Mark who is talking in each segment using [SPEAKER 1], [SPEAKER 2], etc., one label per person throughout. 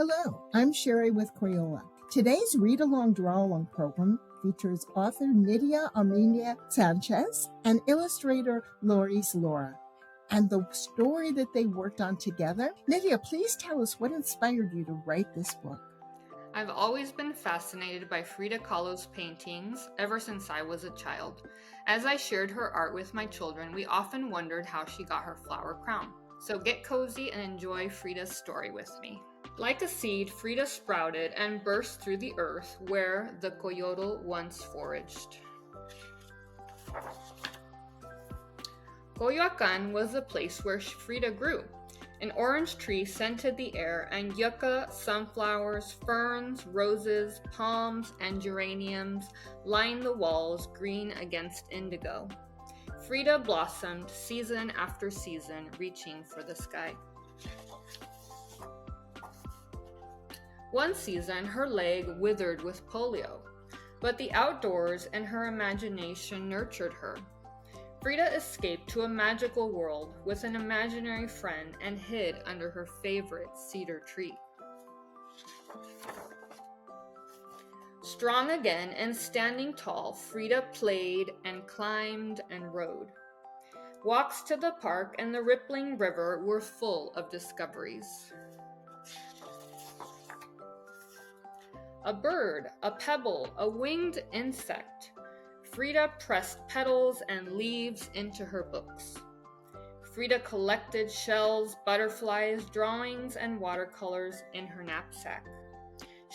[SPEAKER 1] Hello, I'm Cheri with Crayola. Today's read-along draw-along program features author Nydia Armendia-Sánchez and illustrator Loris Lora, and the story that they worked on together. Nydia, please tell us what inspired you to write this book.
[SPEAKER 2] I've always been fascinated by Frida Kahlo's paintings ever since I was a child. As I shared her art with my children, we often wondered how she got her flower crown. So get cozy and enjoy Frida's story with me. Like a seed, Frida sprouted and burst through the earth where the coyote once foraged. Coyoacán was the place where Frida grew. An orange tree scented the air, and yucca, sunflowers, ferns, roses, palms, and geraniums lined the walls, green against indigo. Frida blossomed season after season, reaching for the sky. One season, her leg withered with polio, but the outdoors and her imagination nurtured her. Frida escaped to a magical world with an imaginary friend and hid under her favorite cedar tree. Strong again and standing tall, Frida played and climbed and rode. Walks to the park and the rippling river were full of discoveries. A bird, a pebble, a winged insect. Frida pressed petals and leaves into her books. Frida collected shells, butterflies, drawings, and watercolors in her knapsack.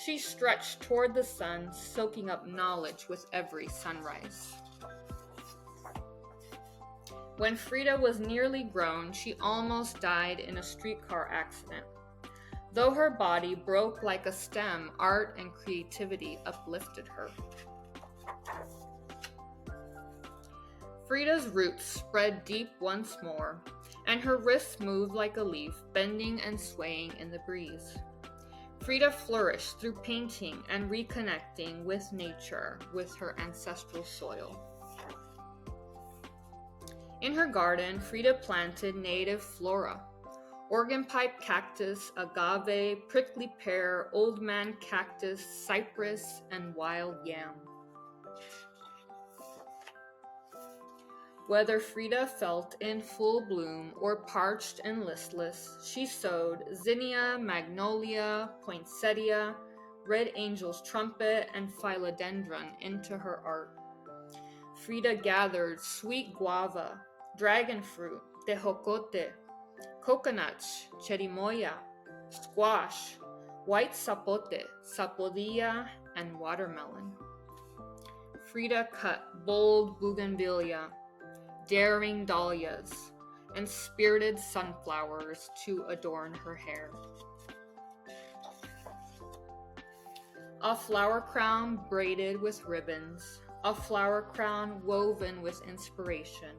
[SPEAKER 2] She stretched toward the sun, soaking up knowledge with every sunrise. When Frida was nearly grown, she almost died in a streetcar accident. Though her body broke like a stem, art and creativity uplifted her. Frida's roots spread deep once more, and her wrists moved like a leaf, bending and swaying in the breeze. Frida flourished through painting and reconnecting with nature, with her ancestral soil. In her garden, Frida planted native flora. Organ pipe cactus, agave, prickly pear, old man cactus, cypress, and wild yam. Whether Frida felt in full bloom or parched and listless, she sowed zinnia, magnolia, poinsettia, red angel's trumpet, and philodendron into her art. Frida gathered sweet guava, dragon fruit, tejocote, coconuts, cherimoya, squash, white sapote, sapodilla, and watermelon. Frida cut bold bougainvillea, daring dahlias, and spirited sunflowers to adorn her hair. A flower crown braided with ribbons, a flower crown woven with inspiration,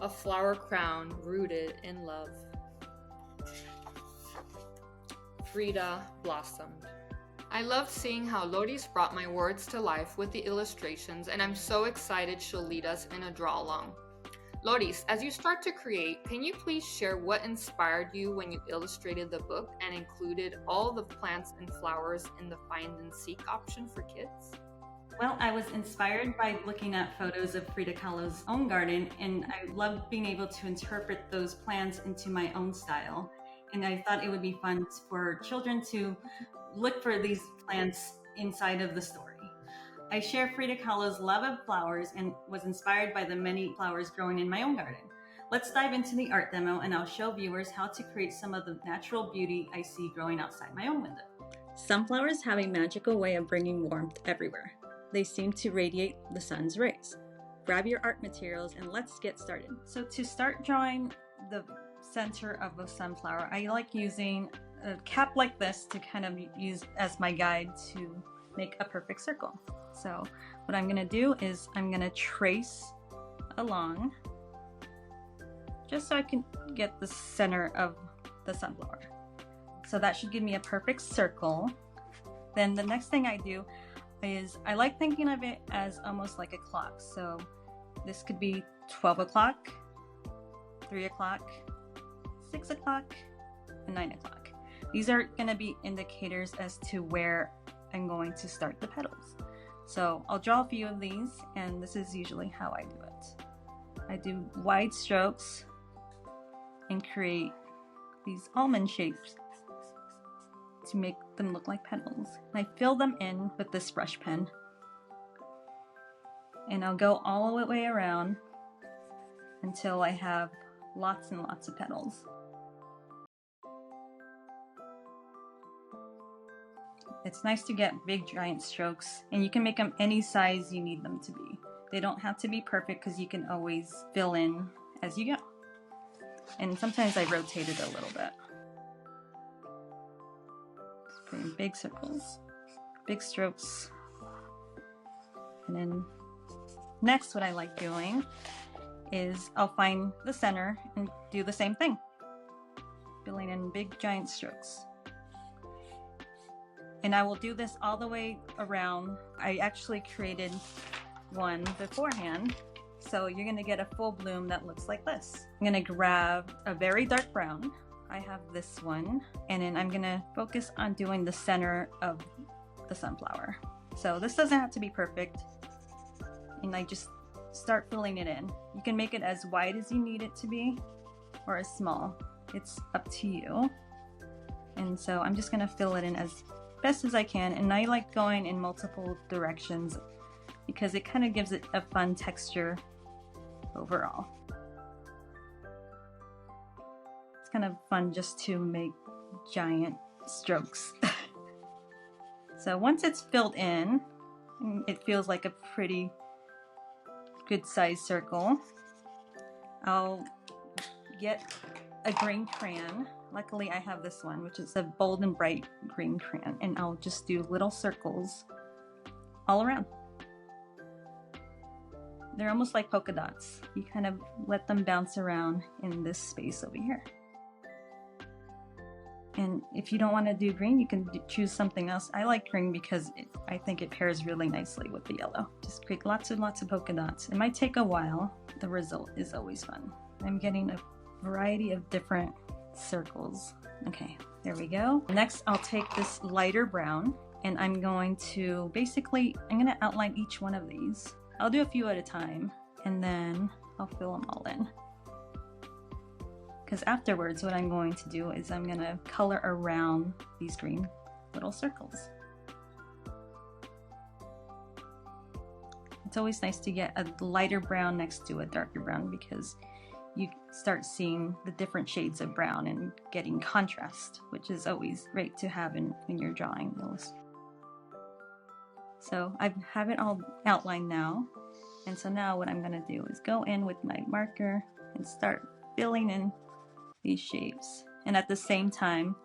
[SPEAKER 2] a flower crown rooted in love. Frida blossomed. I loved seeing how Loris brought my words to life with the illustrations, and I'm so excited she'll lead us in a draw-along. Loris, as you start to create, can you please share what inspired you when you illustrated the book and included all the plants and flowers in the find and seek option for kids?
[SPEAKER 3] Well, I was inspired by looking at photos of Frida Kahlo's own garden, and I loved being able to interpret those plants into my own style. And I thought it would be fun for children to look for these plants inside of the story. I share Frida Kahlo's love of flowers and was inspired by the many flowers growing in my own garden. Let's dive into the art demo, and I'll show viewers how to create some of the natural beauty I see growing outside my own window.
[SPEAKER 4] Sunflowers have a magical way of bringing warmth everywhere. They seem to radiate the sun's rays. Grab your art materials and let's get started.
[SPEAKER 3] So to start drawing the center of a sunflower, I like using a cap like this to kind of use as my guide to make a perfect circle. So what I'm gonna do is I'm gonna trace along just so I can get the center of the sunflower. So that should give me a perfect circle. Then the next thing I do is I like thinking of it as almost like a clock. So this could be 12 o'clock, 3 o'clock, 6 o'clock, and 9 o'clock. These are going to be indicators as to where I'm going to start the petals. So I'll draw a few of these, and this is usually how I do it. I do wide strokes and create these almond shapes to make them look like petals. I fill them in with this brush pen, and I'll go all the way around until I have lots and lots of petals. It's nice to get big giant strokes, and you can make them any size you need them to be. They don't have to be perfect because you can always fill in as you go. And sometimes I rotate it a little bit. Just put in big circles, big strokes. And then next, what I like doing is I'll find the center and do the same thing, filling in big giant strokes. And I will do this all the way around. I actually created one beforehand, so you're gonna get a full bloom that looks like this. I'm gonna grab a very dark brown. I have this one, and then I'm gonna focus on doing the center of the sunflower. So this doesn't have to be perfect, and I just start filling it in. You can make it as wide as you need it to be, or as small. It's up to you. And so I'm just gonna fill it in as best as I can, and I like going in multiple directions because it kind of gives it a fun texture overall. It's kind of fun just to make giant strokes. So once it's filled in, it feels like a pretty good sized circle. I'll get a green crayon. Luckily I have this one, which is a bold and bright green crayon, and I'll just do little circles all around. They're almost like polka dots. You kind of let them bounce around in this space over here. And if you don't want to do green, you can choose something else. I like green because I think it pairs really nicely with the yellow. Just create lots and lots of polka dots. It might take a while. The result is always fun. I'm getting a variety of different circles. Okay, there we go. Next, I'll take this lighter brown, and I'm going to outline each one of these. I'll do a few at a time, and then I'll fill them all in. Because afterwards, what I'm going to do is I'm going to color around these green little circles. It's always nice to get a lighter brown next to a darker brown because you start seeing the different shades of brown and getting contrast, which is always great to have when you're drawing those. So I have it all outlined now, and so now what I'm going to do is go in with my marker and start filling in these shapes. And at the same time,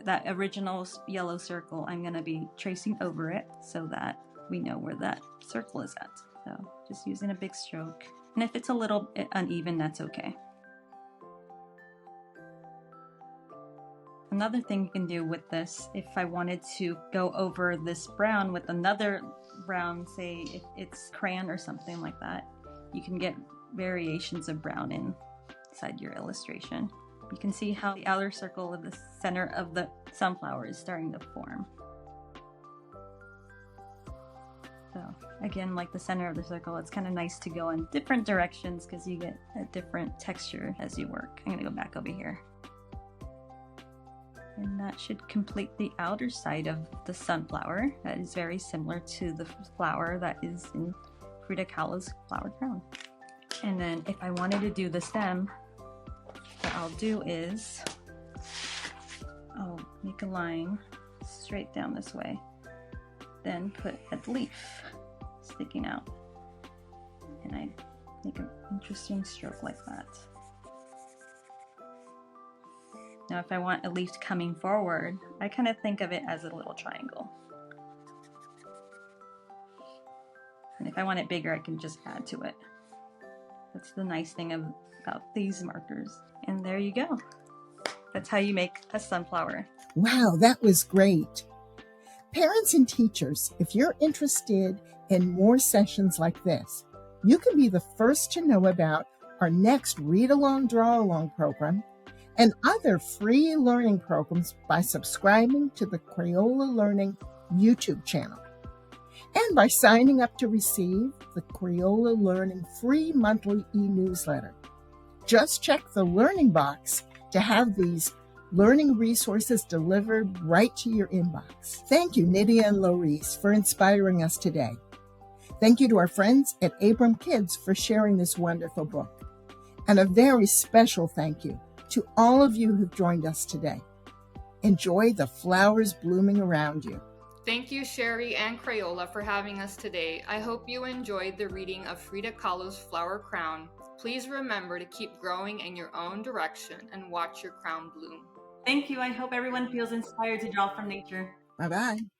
[SPEAKER 3] that original yellow circle, I'm going to be tracing over it so that we know where that circle is at. So just using a big stroke. And if it's a little bit uneven, that's okay. Another thing you can do with this, if I wanted to go over this brown with another brown, say if it's crayon or something like that, you can get variations of brown inside your illustration. You can see how the outer circle of the center of the sunflower is starting to form. So again, like the center of the circle, it's kind of nice to go in different directions because you get a different texture as you work. I'm gonna go back over here. And that should complete the outer side of the sunflower. That is very similar to the flower that is in Frida Kahlo's flower crown. And then if I wanted to do the stem, what I'll do is I'll make a line straight down this way, then put a leaf sticking out, and I make an interesting stroke like that. Now if I want a leaf coming forward, I kind of think of it as a little triangle. And if I want it bigger, I can just add to it. That's the nice thing about these markers. And there you go. That's how you make a sunflower.
[SPEAKER 1] Wow, that was great. Parents and teachers, if you're interested in more sessions like this, you can be the first to know about our next Read Along, Draw Along program and other free learning programs by subscribing to the Crayola Learning YouTube channel and by signing up to receive the Crayola Learning free monthly e-newsletter. Just check the learning box to have these learning resources delivered right to your inbox. Thank you, Nydia and Loris, for inspiring us today. Thank you to our friends at Abram Kids for sharing this wonderful book. And a very special thank you to all of you who've joined us today. Enjoy the flowers blooming around you.
[SPEAKER 2] Thank you, Cheri and Crayola, for having us today. I hope you enjoyed the reading of Frida Kahlo's Flower Crown. Please remember to keep growing in your own direction and watch your crown bloom.
[SPEAKER 3] Thank you. I hope everyone feels inspired to draw from nature.
[SPEAKER 1] Bye-bye.